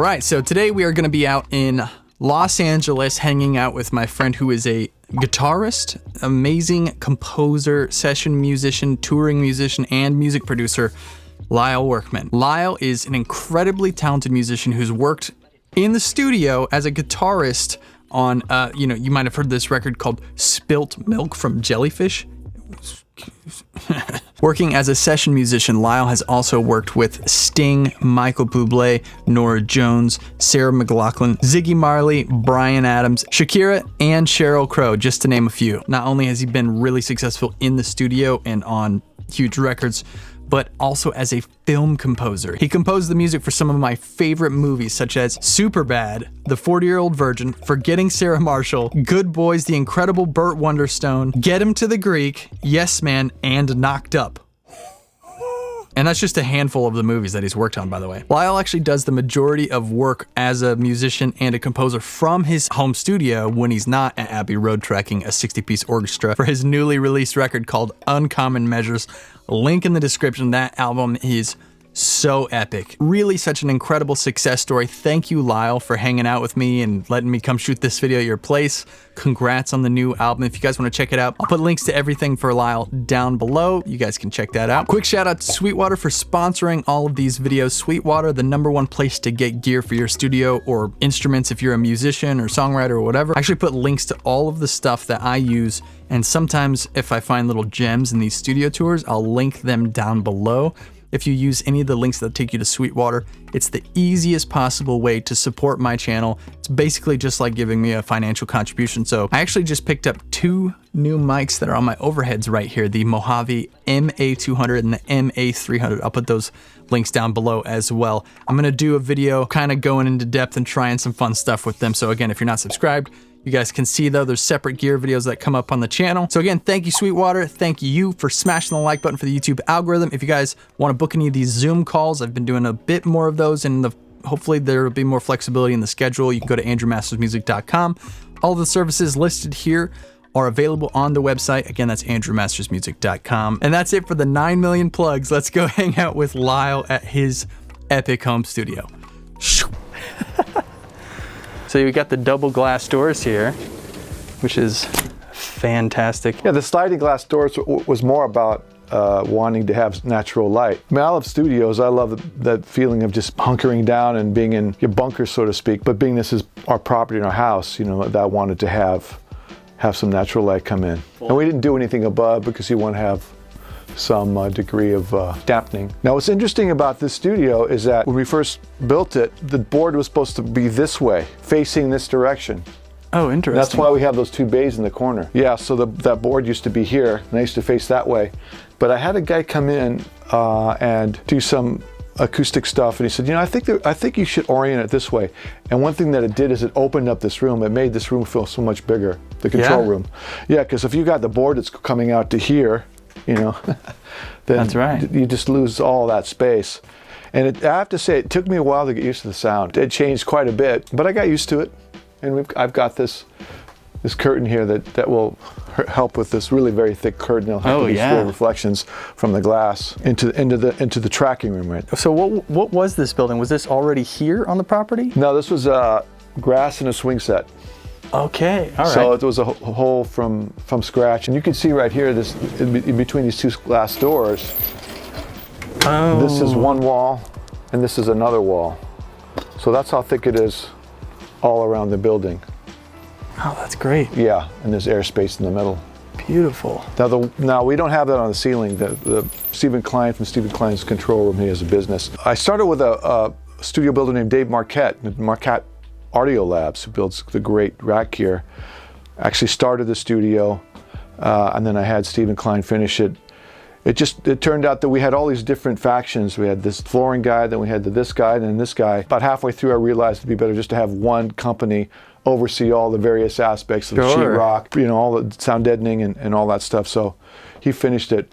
right, so today we are going to be out in Los Angeles hanging out with my friend who is a guitarist, amazing composer, session musician, touring musician, and music producer, Lyle Workman. Lyle is an incredibly talented musician who's worked in the studio as a guitarist on, you might have heard this record called Spilt Milk from Jellyfish. Working as a session musician, Lyle has also worked with Sting, Michael Bublé, Norah Jones, Sarah McLachlan, Ziggy Marley, Bryan Adams, Shakira, and Sheryl Crow, just to name a few. Not only has he been really successful in the studio and on huge records, but also as a film composer. He composed the music for some of my favorite movies, such as Superbad, The 40-Year-Old Virgin, Forgetting Sarah Marshall, Good Boys, The Incredible Burt Wonderstone, Get Him to the Greek, Yes Man, and Knocked Up. And that's just a handful of the movies that he's worked on, by the way. Lyle actually does the majority of work as a musician and a composer from his home studio when he's not at Abbey Road tracking a 60-piece orchestra for his newly released record called Uncommon Measures. Link in the description. That album is so epic. Really such an incredible success story. Thank you, Lyle, for hanging out with me and letting me come shoot this video at your place. Congrats on the new album. If you guys want to check it out, I'll put links to everything for Lyle down below. You guys can check that out. Quick shout out to Sweetwater for sponsoring all of these videos. Sweetwater, the #1 place to get gear for your studio or instruments if you're a musician or songwriter or whatever. I actually put links to all of the stuff that I use, and sometimes if I find little gems in these studio tours, I'll link them down below. If you use any of the links that take you to Sweetwater, it's the easiest possible way to support my channel. It's basically just like giving me a financial contribution. So I actually just picked up 2 new mics that are on my overheads right here, the Mojave MA200 and the MA300. I'll put those links down below as well. I'm gonna do a video kind of going into depth and trying some fun stuff with them. So again, if you're not subscribed, you guys can see though, there's separate gear videos that come up on the channel. So again, thank you, Sweetwater. Thank you for smashing the like button for the YouTube algorithm. If you guys want to book any of these Zoom calls, I've been doing a bit more of those, and hopefully there will be more flexibility in the schedule. You can go to ANDREWMASTERSmusic.com. All the services listed here are available on the website. Again, that's ANDREWMASTERSmusic.com. And that's it for the 9 million plugs. Let's go hang out with Lyle at his epic home studio. So you got the double glass doors here, which is fantastic. Yeah, the sliding glass doors was more about wanting to have natural light. I mean, I love studios. I love that feeling of just hunkering down and being in your bunker, so to speak. But being this is our property in our house, that I wanted to have some natural light come in. And we didn't do anything above because you want to have some degree of dampening. Now, what's interesting about this studio is that when we first built it, the board was supposed to be this way, facing this direction. Oh, interesting. That's why we have those 2 bays in the corner. Yeah, so that board used to be here, and I used to face that way. But I had a guy come in and do some acoustic stuff, and he said, I think you should orient it this way. And one thing that it did is it opened up this room. It made this room feel so much bigger, the control room. Yeah, because if you got the board that's coming out to here, then that's right. You just lose all that space. And I have to say, it took me a while to get used to the sound. It changed quite a bit, but I got used to it. And I've got this curtain here that will help with this really very thick curtain. It'll help with these full reflections from the glass into the tracking room, right? So what was this building? Was this already here on the property? No, this was grass and a swing set. Okay, all right. So it was a whole from scratch, and you can see right here, this in between these 2 glass doors. Oh. This is one wall, and this is another wall. So that's how thick it is all around the building. Oh, that's great. Yeah, and there's airspace in the middle. Beautiful. Now we don't have that on the ceiling. The Stephen Klein from Stephen Klein's control room, he has a business. I started with a studio builder named Dave Marquette, Marquette Audio Labs, who builds the great rack gear. Actually started the studio, and then I had Stephen Klein finish it. It turned out that we had all these different factions. We had this flooring guy, then we had this guy, and then this guy. About halfway through, I realized it'd be better just to have one company oversee all the various aspects of sheetrock, all the sound deadening and all that stuff. So he finished it.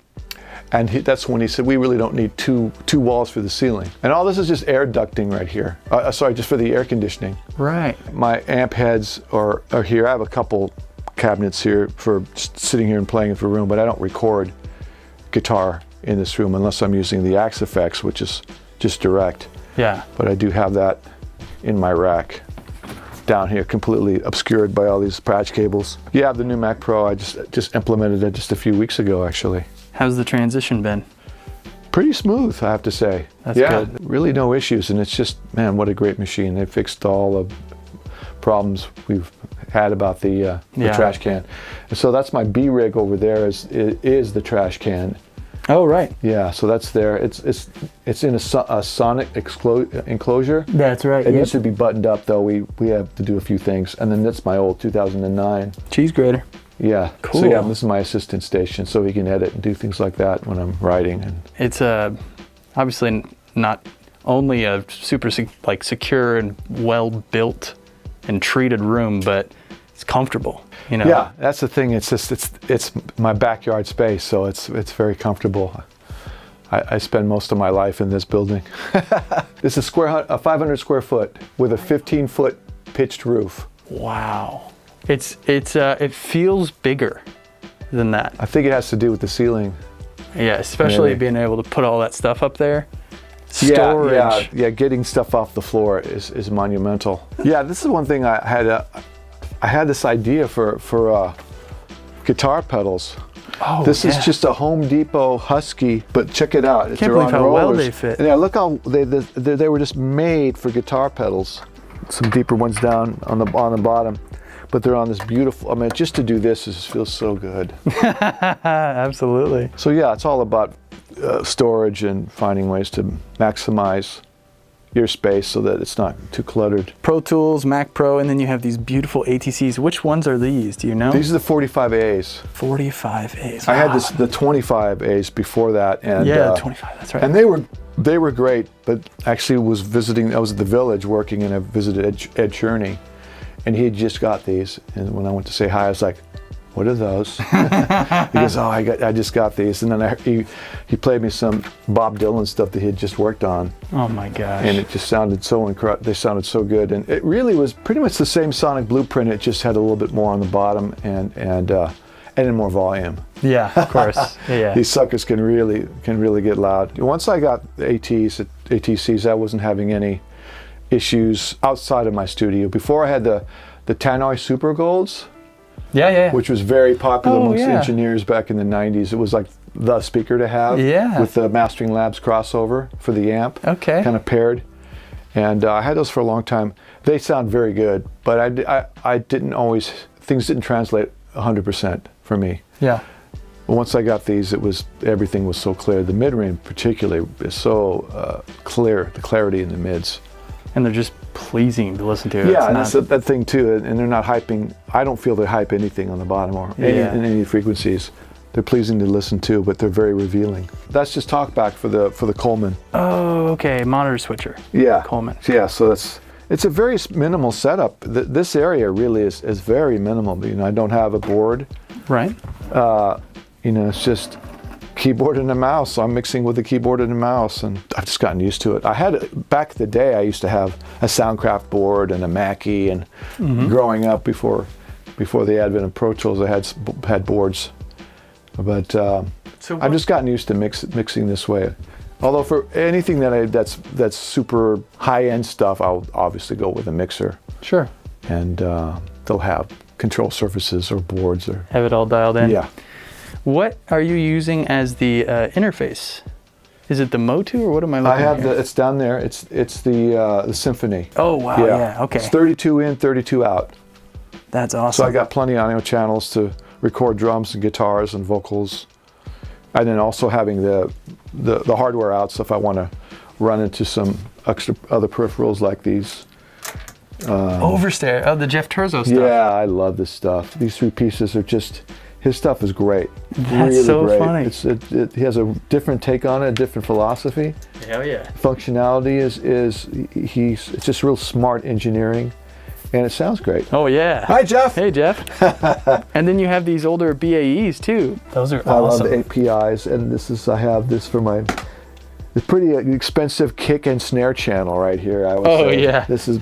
And that's when he said, we really don't need two walls for the ceiling. And all this is just air ducting right here. Sorry, just for the air conditioning. Right. My amp heads are here. I have a couple cabinets here for just sitting here and playing in the room, but I don't record guitar in this room unless I'm using the Axe Effects, which is just direct. Yeah. But I do have that in my rack down here, completely obscured by all these patch cables. Yeah, the new Mac Pro, I just implemented it just a few weeks ago, actually. How's the transition been? Pretty smooth, I have to say. That's yeah, good. Really no issues, and it's just, man, what a great machine. They fixed all the problems we've had about the trash can. And so that's my B rig over there is the trash can. Oh, right. Yeah, so that's there. It's in a sonic enclosure. That's right. It needs to be buttoned up, though. We have to do a few things. And then that's my old 2009. Cheese grater. Yeah. Cool. So yeah, this is my assistant station, so he can edit and do things like that when I'm writing. And it's obviously not only a super secure and well built and treated room, but it's comfortable. You know. Yeah, that's the thing. It's just it's my backyard space, so it's very comfortable. I spend most of my life in this building. This is a 500 square foot with a 15-foot pitched roof. Wow. It feels bigger than that. I think it has to do with the ceiling. Yeah, especially being able to put all that stuff up there. Storage. Yeah, getting stuff off the floor is monumental. Yeah, this is one thing I had this idea for guitar pedals. Oh, this is just a Home Depot Husky, but check it out. I can't believe how well they fit. Yeah, look how they were just made for guitar pedals. Some deeper ones down on the bottom, but they're on this beautiful. I mean, just to do this feels so good. Absolutely. So yeah, it's all about storage and finding ways to maximize your space so that it's not too cluttered. Pro Tools, Mac Pro, and then you have these beautiful ATCs. Which ones are these? Do you know? These are the 45As. 45As. I had the 25As before that, and yeah, 25. That's right. And they were great. But actually, I was at the Village working, and I visited Ed Cherney, and he had just got these. And when I went to say hi, I was like, "What are those?" He goes, "Oh, I just got these." And then he played me some Bob Dylan stuff that he had just worked on. Oh my gosh! And it just sounded so incredible. They sounded so good, and it really was pretty much the same sonic blueprint. It just had a little bit more on the bottom and in more volume. Yeah, of course. Yeah. These suckers can really get loud. Once I got the ATCs, I wasn't having any issues outside of my studio. Before I had the Tannoy Super Golds. Yeah. Which was very popular amongst engineers back in the 90s. It was like the speaker to have with the Mastering Labs crossover for the amp. Okay. Kind of paired. And I had those for a long time. They sound very good, but I didn't always, things didn't translate 100% for me. Yeah. Once I got these, everything was so clear. The mid-range particularly is so clear, the clarity in the mids. And they're just pleasing to listen to. Yeah, and that's that thing too. And they're not hyping. I don't feel they hype anything on the bottom or in any frequencies. They're pleasing to listen to, but they're very revealing. That's just talkback for the Coleman. Oh, okay, monitor switcher. Yeah, Coleman. Yeah, so it's a very minimal setup. This area really is very minimal. You know, I don't have a board. Right. You know, it's just keyboard and a mouse. So I'm mixing with the keyboard and a mouse, and I've just gotten used to it. I had back in the day. I used to have a Soundcraft board and a Mackie, and growing up before the advent of Pro Tools, I had boards. But I've just gotten used to mixing this way. Although for anything that's super high-end stuff, I'll obviously go with a mixer. Sure. And they'll have control surfaces or boards or have it all dialed in. Yeah. What are you using as the interface? Is it the Motu or what am I looking at? I have it's down there. It's the Symphony. Oh wow! Yeah. Okay. It's 32 in, 32 out. That's awesome. So I got plenty of audio channels to record drums and guitars and vocals, and then also having the hardware out. So if I want to run into some other peripherals like these. Overstair. Oh, the Jeff Turzo stuff. Yeah, I love this stuff. These three pieces are just. His stuff is great. That's really so great. funny. He has a different take on it, a different philosophy. Hell yeah. Functionality it's just real smart engineering, and it sounds great. Oh yeah. Hi Jeff. Hey Jeff. And then you have these older BAEs too. Those are awesome. I love the APIs, and I have this for my. It's pretty expensive kick and snare channel right here. I would say. Yeah. This is.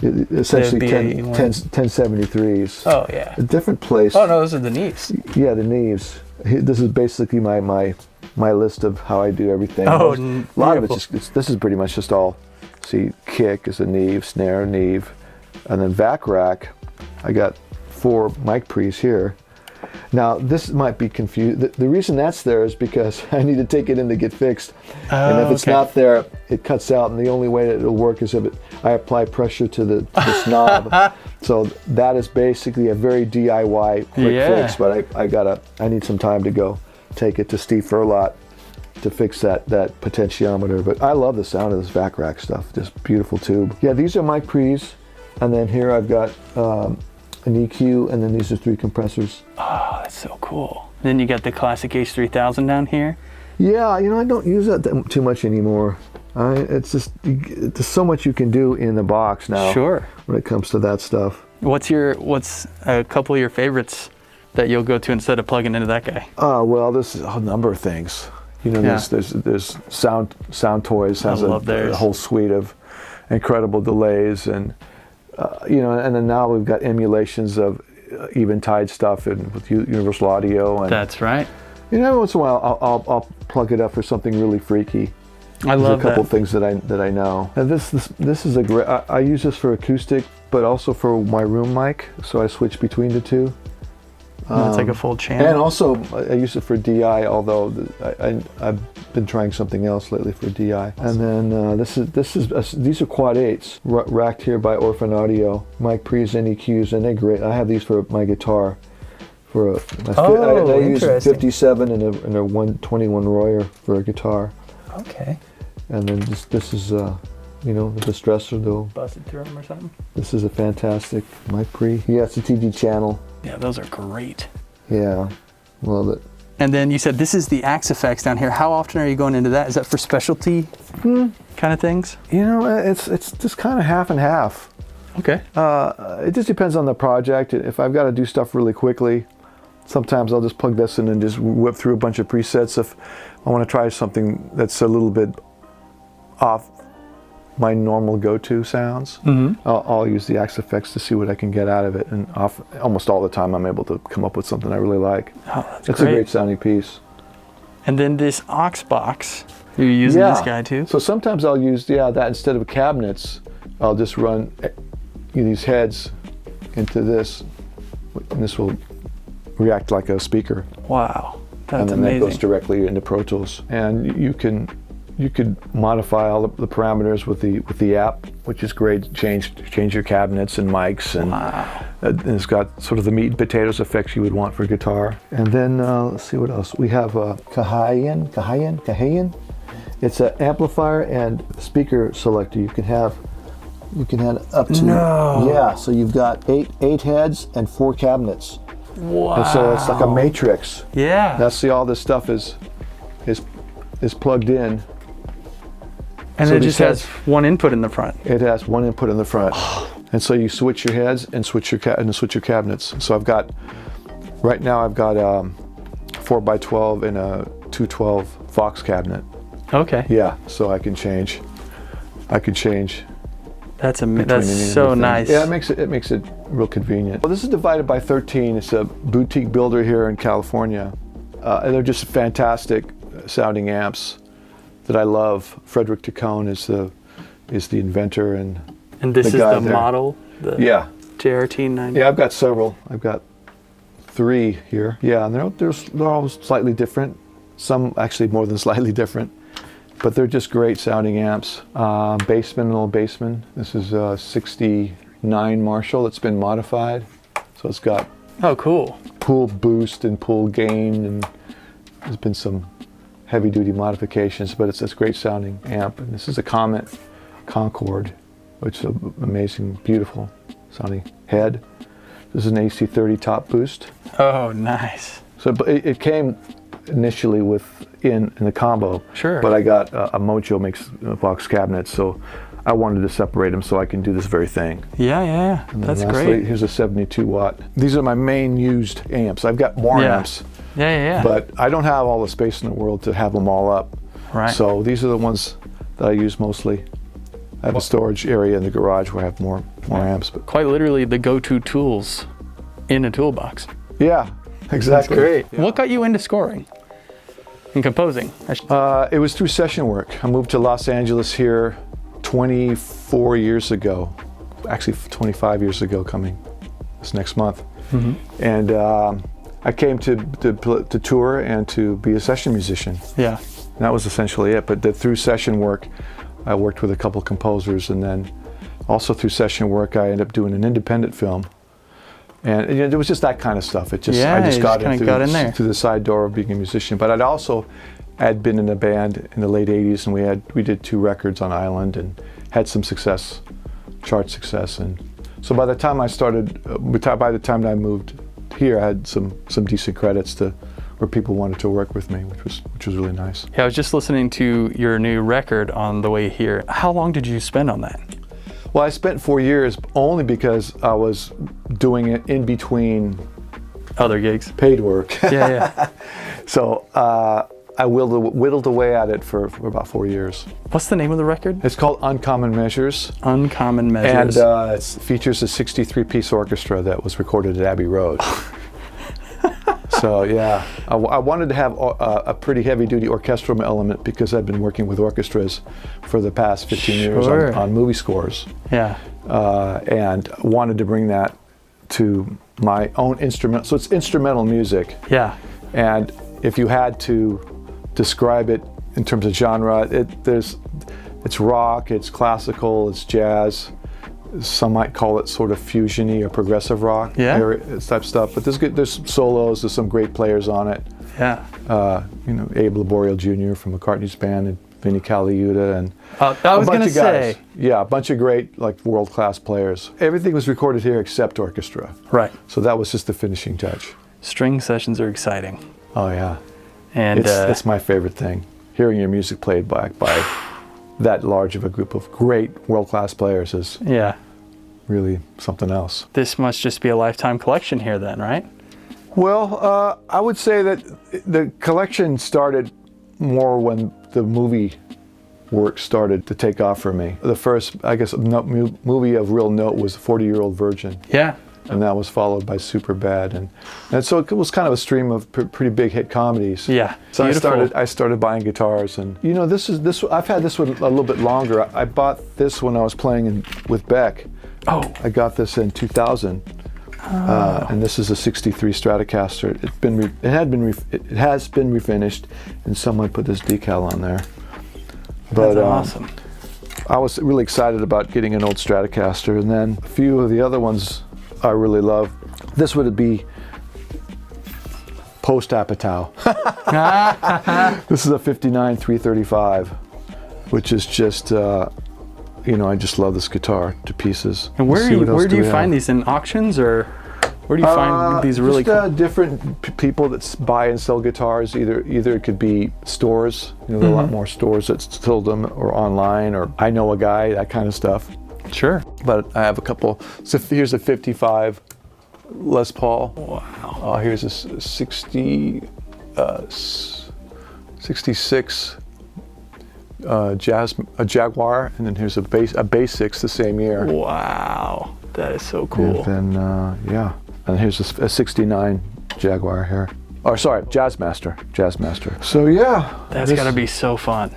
Essentially 1073s. Oh yeah. A different place. Oh no, those are the Neves. Yeah, the Neves. This is basically my list of how I do everything. Oh, a lot of it's this is pretty much just all see kick is a Neve, snare, Neve. And then vac rack, I got 4 mic pre's here. Now, this might be confused. The reason that's there is because I need to take it in to get fixed. And if it's not there, it cuts out. And the only way that it'll work is if I apply pressure to the knob. So that is basically a very DIY quick fix. But I need some time to go take it to Steve Furlot to fix that potentiometer. But I love the sound of this vac rack stuff. Just beautiful tube. Yeah, these are mic pre's. And then here I've got an EQ, and then these are 3 compressors. Oh, that's so cool. Then you got the classic H3000 down here. Yeah, I don't use that too much anymore. It's just, there's so much you can do in the box now. Sure. When it comes to that stuff. What's a couple of your favorites that you'll go to instead of plugging into that guy? Well, there's a number of things. There's Sound Toys has a whole suite of incredible delays, and and then now we've got emulations of Eventide stuff and with Universal Audio. And that's right. Every once in a while I'll plug it up for something really freaky. I love a couple things that I know. And this is a great. I use this for acoustic, but also for my room mic. So I switch between the two. It's like a full channel. And also I use it for DI, although I've been trying something else lately for DI. And then these are quad 8s racked here by Orphan Audio. Mic pre's and EQs, and they're great. I have these for my guitar. I use 57 and a 121 Royer for a guitar. Okay. And then this is the distressor though. Busted through them or something? This is a fantastic mic pre. Yeah, it's a TD channel. Yeah, those are great. Yeah, love it. And then you said this is the Axe effects down here. How often are you going into that? Is that for specialty kind of things? It's just kind of half and half. Okay. It just depends on the project. If I've got to do stuff really quickly, sometimes I'll just plug this in and just whip through a bunch of presets. If I want to try something that's a little bit off my normal go-to sounds, I'll use the Axe effects to see what I can get out of it, and almost all the time I'm able to come up with something I really like. Oh, that's great. A great sounding piece. And then this aux box, you're using this guy too? So sometimes I'll use that instead of cabinets. I'll just run these heads into this, and this will react like a speaker. Wow, that's and then amazing. That goes directly into Pro Tools, and you could modify all the parameters with the app, which is great. Change your cabinets and mics, and, and it's got sort of the meat and potatoes effects you would want for guitar. And then let's see what else we have. Kahayan. It's an amplifier and speaker selector. You can have up to So you've got eight heads and 4 cabinets. Wow. And so it's like a matrix. Yeah. See, all this stuff is plugged in. And so it just has one input in the front. It has one input in the front. And so you switch your heads and switch your cabinets. So right now I've got 4x12 and a 212 Fox cabinet. Okay. Yeah, so I can change. That's so nice. Yeah, it makes it real convenient. Well, this is divided by 13. It's a boutique builder here in California. And they're just fantastic sounding amps that I love. Frederick Tacone is the inventor, and this is the model. The JRT 9. Yeah, I've got several. I've got 3 here. Yeah, and they're all slightly different. Some actually more than slightly different, but they're just great sounding amps. Bassman, old Bassman. This is a 69 Marshall. It's been modified, so it's got cool pool boost and pool gain, and there's been some heavy-duty modifications, but it's a great sounding amp. And this is a Comet Concord, which is an amazing, beautiful sounding head. This is an AC30 top boost. Oh, nice. So it came initially in the combo. Sure. But I got a Mojo makes Vox cabinets, so I wanted to separate them so I can do this very thing. Yeah. That's lastly, great. Here's a 72 watt. These are my main used amps. I've got more amps. Yeah. But I don't have all the space in the world to have them all up. Right. So these are the ones that I use mostly. I have a storage area in the garage where I have more amps. But quite literally the go-to tools in a toolbox. Yeah, exactly. That's great. Yeah. What got you into scoring and composing? It was through session work. I moved to Los Angeles here 24 years ago, actually 25 years ago coming this next month. And I came to tour and to be a session musician. Yeah. And that was essentially it. But through session work, I worked with a couple composers, and then also through session work, I ended up doing an independent film. And you know, it was just that kind of stuff. It just I just got in through the side door of being a musician. But I'd been in a band in the late '80s, and we did 2 records on Island and had some success, chart success. And so by the time by the time that I moved here, I had some decent credits where people wanted to work with me, which was really nice. Yeah, I was just listening to your new record on the way here. How long did you spend on that? Well, I spent 4 years only because I was doing it in between other gigs, paid work. Yeah. So I whittled away at it for about 4 years. What's the name of the record? It's called Uncommon Measures. Uncommon Measures. And it features a 63-piece orchestra that was recorded at Abbey Road. So yeah, I wanted to have a pretty heavy-duty orchestral element because I've been working with orchestras for the past 15 years on movie scores. Yeah. And wanted to bring that to my own instrument. So it's instrumental music. Yeah. And if you had to describe it in terms of genre, it's rock, it's classical, it's jazz. Some might call it sort of fusion-y or progressive rock type stuff. But there's solos, there's some great players on it. Yeah. You know, Abe Laboriel Jr. from McCartney's band, and Vinnie Colaiuta, and I was gonna say, yeah, a bunch of great world-class players. Everything was recorded here except orchestra. Right. So that was just the finishing touch. String sessions are exciting. Oh yeah. And it's my favorite thing. Hearing your music played by that large of a group of great world-class players is really something else. This must just be a lifetime collection here then, right? Well, I would say that the collection started more when the movie work started to take off for me. The first, I guess, movie of real note was 40-Year-Old Virgin. Yeah. And that was followed by Superbad, and so it was kind of a stream of pretty big hit comedies. Yeah. So I started buying guitars, and you know, I've had this one a little bit longer. I bought this when I was playing with Beck. Oh. I got this in 2000. And this is a '63 Stratocaster. It has been refinished, and someone put this decal on there. But, that's awesome. I was really excited about getting an old Stratocaster, and then a few of the other ones I really love. This would be post-Apatow. This is a '59 335, which is just, you know, I just love this guitar to pieces. And where do you find these, in auctions, or where do you find these really different people that buy and sell guitars? Either it could be stores, you know, there are a lot more stores that sell them, or online, or I know a guy, that kind of stuff. Sure. But I have a couple. So here's a '55 Les Paul. Wow. Here's a 66 Jaguar, and then here's a Bass 6 the same year. Wow, that is so cool. And then and here's a '69 Jaguar here. Oh, sorry, Jazzmaster. So yeah, that's gotta be so fun.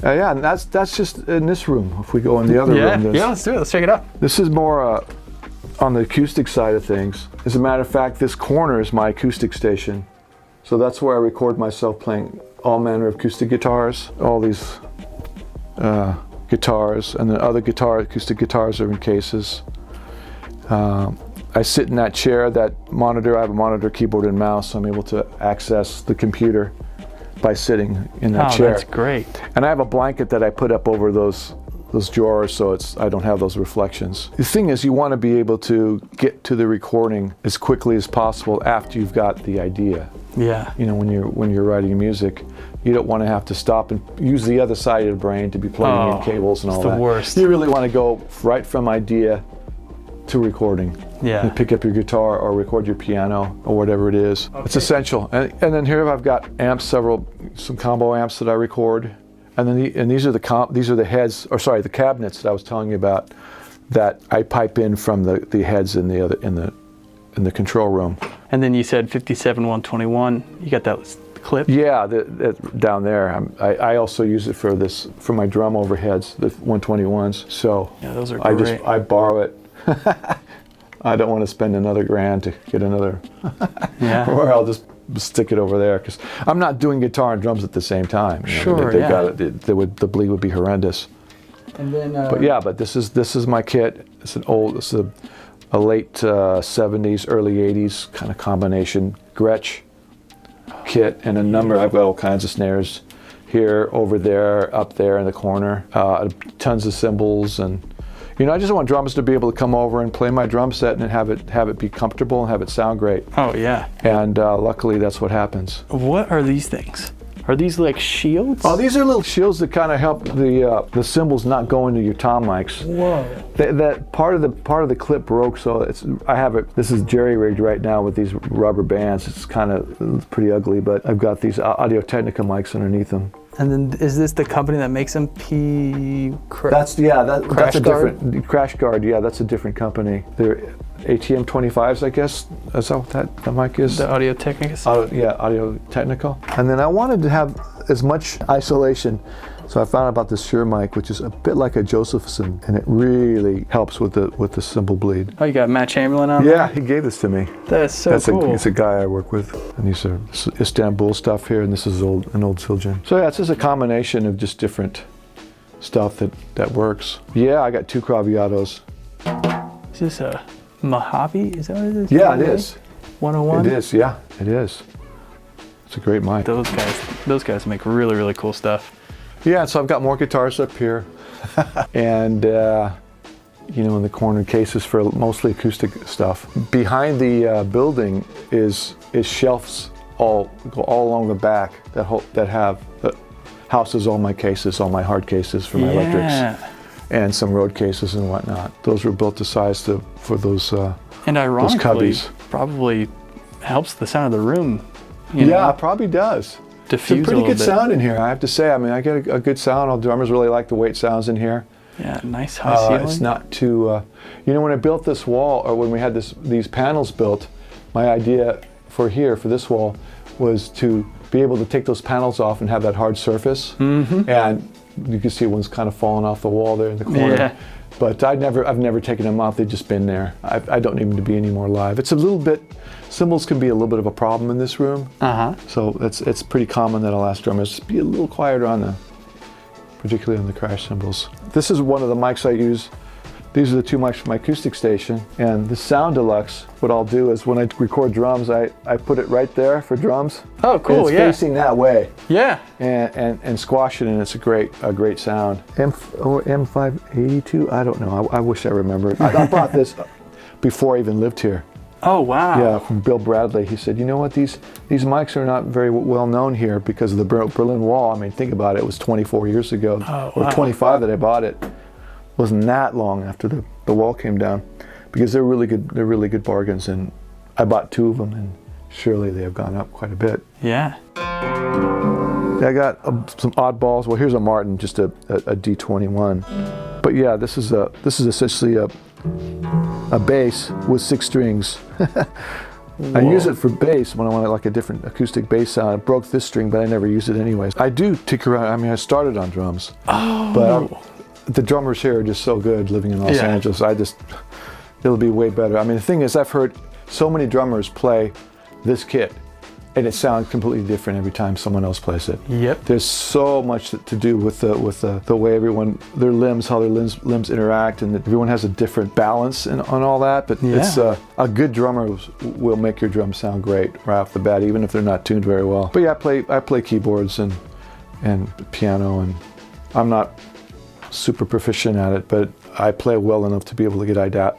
Yeah, and that's just in this room. If we go in the other room, let's do it. Let's check it out. This is more on the acoustic side of things. As a matter of fact, this corner is my acoustic station. So that's where I record myself playing all manner of acoustic guitars, all these guitars, and then other acoustic guitars are in cases. I sit in that chair, that monitor. I have a monitor, keyboard, and mouse, so I'm able to access the computer by sitting in that chair. That's great. And I have a blanket that I put up over those drawers, so I don't have those reflections. The thing is, you want to be able to get to the recording as quickly as possible after you've got the idea. Yeah. You know, when you're writing music, you don't want to have to stop and use the other side of the brain to be plugging in cables and all that. It's the worst. You really want to go right from idea to recording. Yeah. You pick up your guitar or record your piano or whatever it is. Okay. It's essential. And then here I've got amps, some combo amps that I record. And then these are the heads, or sorry, the cabinets that I was telling you about, that I pipe in from the heads in the control room. And then you said 57 121. You got that clip? Yeah, down there. I also use it for my drum overheads, the 121s. So yeah, those are great. I borrow it. I don't want to spend another grand to get another. Yeah. Or I'll just stick it over there because I'm not doing guitar and drums at the same time. You know, sure. The bleed would be horrendous. And then. But this is my kit. It's a late 70s, early 80s kind of combination Gretsch kit, and a number. I've got all kinds of snares here, over there, up there in the corner. Tons of cymbals, and I just want drummers to be able to come over and play my drum set and have it be comfortable and have it sound great. Oh yeah. And luckily, that's what happens. What are these things? Are these like shields? Oh, these are little shields that kind of help the cymbals not go into your tom mics. Whoa. That part of the clip broke, so I have it. This is jerry rigged right now with these rubber bands. It's kind of pretty ugly, but I've got these Audio-Technica mics underneath them. And then is this the company that makes them? That's a different Crash Guard. Yeah, that's a different company. They're ATM 25s, I guess. Is that what the mic is? The Audio-Technica? Yeah, Audio-Technica. And then I wanted to have as much isolation, so I found about this Shure mic, which is a bit like a Josephson, and it really helps with the cymbal bleed. Oh, you got Matt Chamberlain on there? Yeah, he gave this to me. That's so cool. He's a guy I work with, and these are Istanbul stuff here, and this is an old Siljan. So yeah, it's just a combination of just different stuff that works. Yeah, I got 2 Craviatos. Is this a Mojave? Is that what it is? Yeah, it is. 101? It is, yeah, it is. It's a great mic. Those guys make really, really cool stuff. Yeah, so I've got more guitars up here. And, in the corner cases for mostly acoustic stuff. Behind the building is shelves all along the back that have houses all my cases, all my hard cases for my electrics. And some road cases and whatnot. Those were built to size for those and ironically, those cubbies. Probably helps the sound of the room. Yeah, it probably does. Diffuse it's a pretty good sound in here, I have to say. I mean, I get a good sound. All drummers really like the weight sounds in here. Yeah, nice high ceiling. It's not too. When I built this wall, or when we had these panels built, my idea for this wall, was to be able to take those panels off and have that hard surface. Mm-hmm. And you can see one's kind of falling off the wall there in the corner. Yeah. But I've never taken them off. They've just been there. I don't need them to be any more live. It's a little bit, cymbals can be a little bit of a problem in this room. So it's pretty common that I'll ask drummers to be a little quieter particularly on the crash cymbals. This is one of the mics I use. These are the 2 mics for my acoustic station. And the Sound Deluxe, what I'll do is when I record drums, I put it right there for drums. Oh, cool, and it's facing that way. Yeah. And squash it, and it's a great sound. M582, I don't know. I wish I remembered. I bought this before I even lived here. Oh, wow. Yeah, from Bill Bradley. He said, you know what, these mics are not very well known here because of the Berlin Wall. I mean, think about it. It was 24 years ago, or 25 that I bought it. Wasn't that long after the wall came down, because they're really good bargains, and I bought 2 of them, and surely they have gone up quite a bit. Yeah. I got some oddballs. Well, here's a Martin, just a D21. But yeah, this is essentially a bass with 6 strings. I use it for bass when I want like a different acoustic bass sound. I broke this string, but I never use it anyways. I do tinker around. I mean, I started on drums. Oh. But the drummers here are just so good living in Los Angeles. It'll be way better. I mean, the thing is, I've heard so many drummers play this kit, and it sounds completely different every time someone else plays it. Yep. There's so much to do with the way their limbs, how their limbs interact, and that everyone has a different balance on all that. But it's a good drummer will make your drums sound great right off the bat, even if they're not tuned very well. But yeah, I play keyboards and piano, and I'm not super proficient at it, but I play well enough to be able to get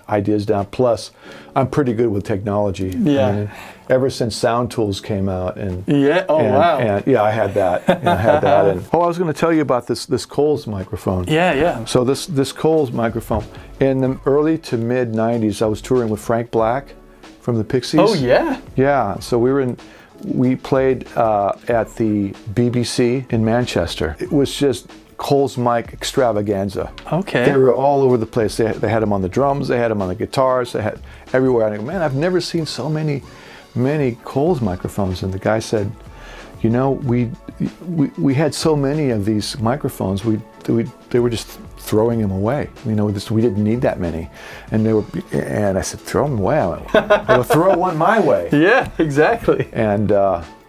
ideas down. Plus, I'm pretty good with technology. Yeah. I mean, ever since Sound Tools came out, and wow. And yeah, I had that. And I was going to tell you about this Coles microphone. Yeah. So this Coles microphone, in the early to mid '90s, I was touring with Frank Black from the Pixies. Oh yeah. Yeah. So we played at the BBC in Manchester. It was just Coles mic extravaganza. Okay. They were all over the place. They had them on the drums, they had them on the guitars, they had everywhere. I go, man, I've never seen so many Coles microphones. And the guy said, you know, we had so many of these microphones, they were just throwing them away. You know, we didn't need that many. And I said, throw them away. I went, well, throw one my way. Yeah, exactly. And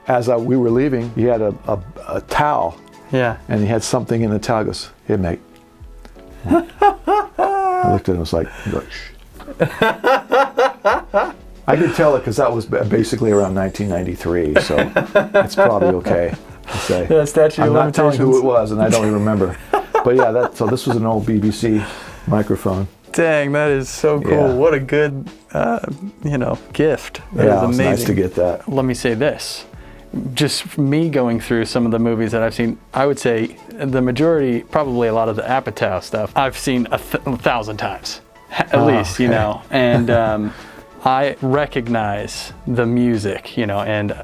as we were leaving, he had a towel. Yeah. And he had something in the towel. He goes, "Here, mate." I looked at him and was like, shh. I could tell it because that was basically around 1993, so it's probably okay to say. Yeah, statute of I'm not telling limitations. who it was, and I don't even remember. But yeah, so this was an old BBC microphone. Dang, that is so cool. Yeah. What a good, gift. That is Yeah, it was amazing. nice to get that. Let me say this. Just me going through some of the movies that I've seen, I would say the majority, probably a lot of the Apatow stuff, I've seen 1,000 times, at least, you know. And I recognize the music, and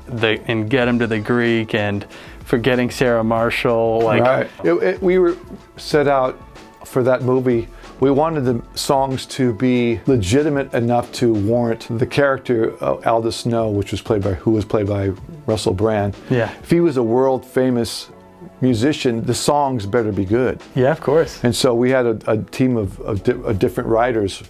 Get Him to the Greek and Forgetting Sarah Marshall. Right. We were set out for that movie. We wanted the songs to be legitimate enough to warrant the character of Aldous Snow, who was played by Russell Brand. Yeah. If he was a world famous musician, the songs better be good. Yeah, of course. And so we had a team of different writers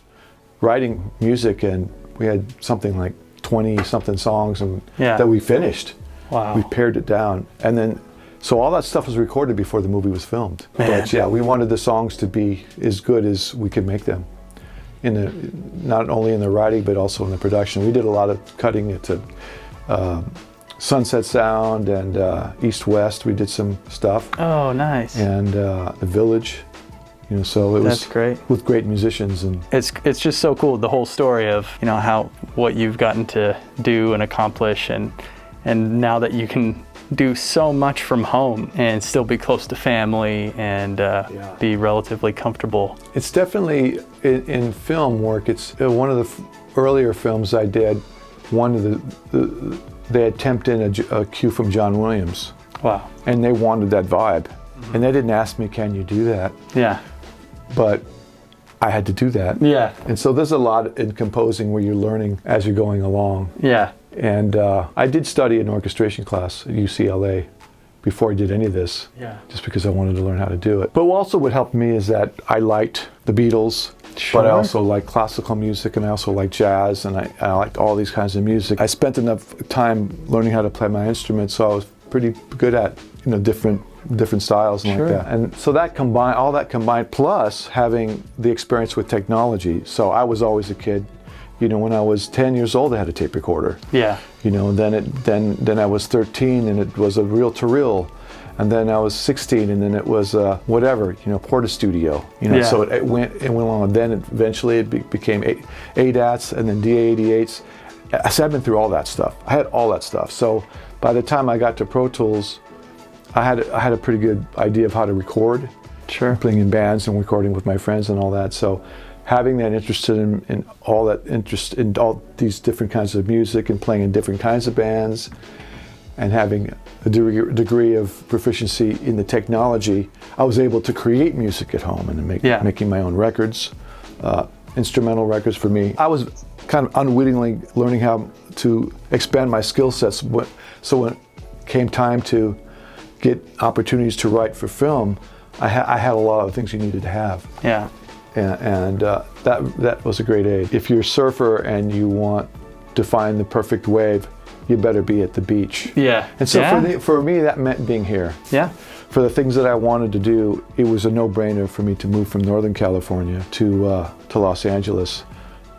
writing music, and we had something like 20 something songs that we finished. Wow. We pared it down, and then. So all that stuff was recorded before the movie was filmed. Man. But yeah, we wanted the songs to be as good as we could make them. Not only in the writing, but also in the production. We did a lot of cutting it to Sunset Sound and East West. We did some stuff. Oh, nice. And The Village. So it was That's great. with great musicians. And it's just so cool, the whole story of, what you've gotten to do and accomplish, and now that you can do so much from home and still be close to family and be relatively comfortable. It's definitely in film work. It's one of the earlier films I did. They had temped in a cue from John Williams. Wow. And they wanted that vibe. And they didn't ask me, "Can you do that?" Yeah. But I had to do that. Yeah. And so there's a lot in composing where you're learning as you're going along. Yeah. And I did study an orchestration class at UCLA before I did any of this, just because I wanted to learn how to do it. But also what helped me is that I liked the Beatles, but I also liked classical music, and I also liked jazz, and I liked all these kinds of music. I spent enough time learning how to play my instrument, so I was pretty good at different styles and like that. And so all that combined, plus having the experience with technology. So I was always a kid. When I was 10 years old, I had a tape recorder. Yeah. And then I was 13, and it was a reel-to-reel, and then I was 16, and then it was Porta Studio. So it went along. And then eventually it became ADATs, and then DA88s. So I've been through all that stuff. I had all that stuff. So by the time I got to Pro Tools, I had a pretty good idea of how to record. Sure. Playing in bands and recording with my friends and all that. So having that interest in all these different kinds of music and playing in different kinds of bands, and having a degree of proficiency in the technology, I was able to create music at home and making my own records, instrumental records for me. I was kind of unwittingly learning how to expand my skill sets. So when it came time to get opportunities to write for film, I had a lot of things you needed to have. Yeah. And that was a great aid. If you're a surfer and you want to find the perfect wave, you better be at the beach. Yeah. And so for me, that meant being here. Yeah. For the things that I wanted to do, it was a no-brainer for me to move from Northern California to Los Angeles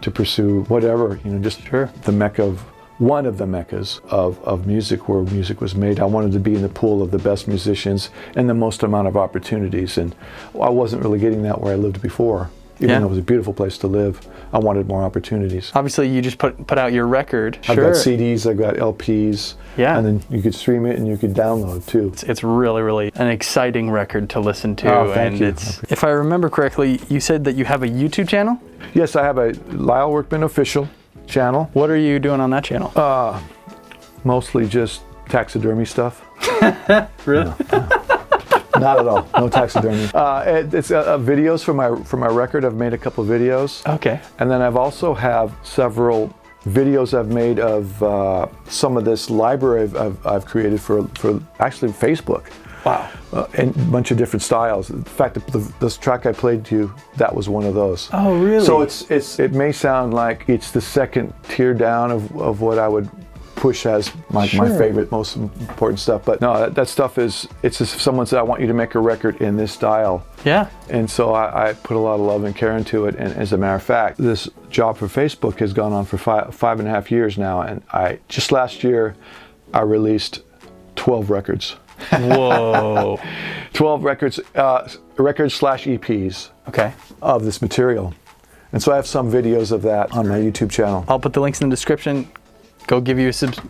to pursue whatever, the mecca of one of the meccas of music, where music was made. I wanted to be in the pool of the best musicians and the most amount of opportunities, and I wasn't really getting that where I lived before. Even though it was a beautiful place to live, I wanted more opportunities. Obviously, you just put out your record. I've got CDs, I've got LPs, and then you could stream it and you could download too. It's really, really an exciting record to listen to. Oh, thank you. If I remember correctly, you said that you have a YouTube channel? Yes, I have a Lyle Workman official channel. What are you doing on that channel? Mostly just taxidermy stuff. Really? Not at all. No taxidermy. It's videos for my record. I've made a couple of videos. Okay. And then I've also have several videos I've made of some of this library I've created for actually Facebook. Wow. And a bunch of different styles. In fact, this track I played to you, that was one of those. Oh, really? So it may sound like it's the second tier down of what I would push as my favorite, most important stuff. But no, that stuff it's just if someone said, I want you to make a record in this style. Yeah. And so I put a lot of love and care into it. And as a matter of fact, this job for Facebook has gone on for 5.5 years now. And just last year, I released 12 records. Whoa. 12 records, records/EPs Okay. of this material. And so I have some videos of that on my YouTube channel. I'll put the links in the description. Go give you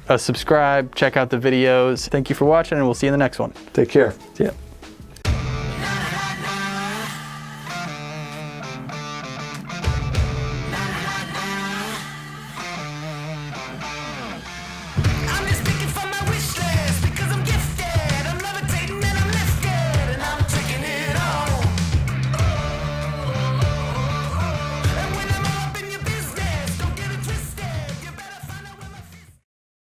a subscribe, check out the videos. Thank you for watching, and we'll see you in the next one. Take care. See ya.